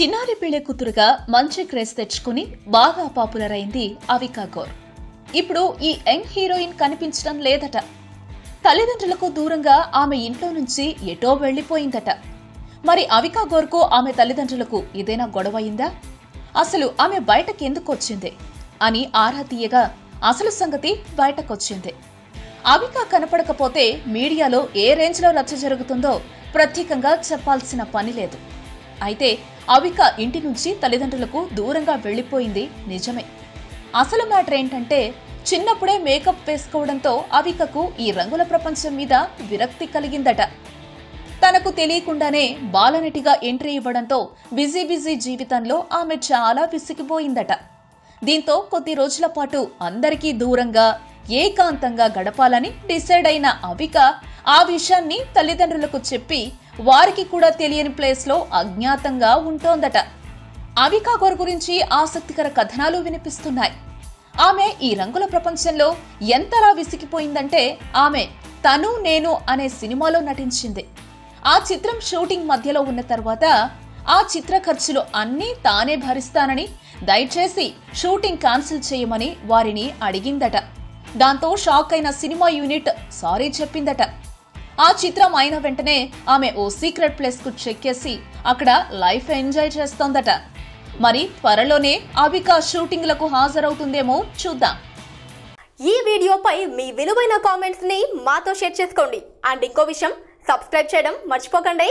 చిన్నారి పెళ్లి కూతురుగా మంచి క్రేజ్ తెచ్చుకుని బాగా పాపులర్ అయింది అవికా గౌర్. ఇప్పుడు ఈ యంగ్ హీరోయిన్ కనిపించడం లేదట. తల్లిదండ్రులకు దూరంగా ఆమె ఇంట్లో నుంచి ఎటో వెళ్లిపోయిందట. మరి అవికా గౌర్కు ఆమె తల్లిదండ్రులకు ఏదైనా గొడవయిందా? అసలు ఆమె బయటకి ఎందుకు వచ్చింది అని ఆరా తీయగా అసలు సంగతి బయటకొచ్చింది. అవికా కనపడకపోతే మీడియాలో ఏ రేంజ్లో రచ్చ జరుగుతుందో ప్రత్యేకంగా చెప్పాల్సిన పని లేదు. అయితే అవికా ఇంటి నుంచి తల్లిదండ్రులకు దూరంగా వెళ్లిపోయింది నిజమే. అసలు మ్యాటర్ ఏంటంటే, చిన్నప్పుడే మేకప్ వేసుకోవడంతో అవికకు ఈ రంగుల ప్రపంచం మీద విరక్తి కలిగిందట. తనకు తెలియకుండానే బాలనటిగా ఎంట్రీ ఇవ్వడంతో బిజీ జీవితంలో ఆమె చాలా విసిగిపోయిందట. దీంతో కొద్ది రోజుల పాటు అందరికీ దూరంగా ఏకాంతంగా గడపాలని డిసైడ్ అయిన అవిక ఆ విషయాన్ని తల్లిదండ్రులకు చెప్పి వారికి కూడా తెలియని ప్లేస్ లో అజ్ఞాతంగా ఉంటోందట. అవికా గౌర్ గురించి ఆసక్తికర కథనాలు వినిపిస్తున్నాయి. ఆమె ఈ రంగుల ప్రపంచంలో ఎంతలా విసిగిపోయిందంటే, ఆమె తను నేను అనే సినిమాలో నటించింది. ఆ చిత్రం షూటింగ్ మధ్యలో ఉన్న తర్వాత ఆ చిత్ర ఖర్చులు అన్నీ తానే భరిస్తానని, దయచేసి షూటింగ్ క్యాన్సిల్ చేయమని వారిని అడిగిందట. దాంతో షాక్ అయిన సినిమా యూనిట్ సారీ చెప్పిందట. ఆ చిత్రం అయిన వెంటనే ఆమె ఓ సీక్రెట్ ప్లేస్ కు చెక్కేసి అక్కడ లైఫ్ ఎంజాయ్ చేస్తోందట. మరి త్వరలోనే అవికా షూటింగ్లకు హాజరవుతుందేమో చూద్దాం. ఈ వీడియోపై మీ విలువైన కామెంట్స్ ని మాతో షేర్ చేసుకోండి. అండ్ ఇంకో విషయం, సబ్స్క్రైబ్ చేయడం మర్చిపోకండి.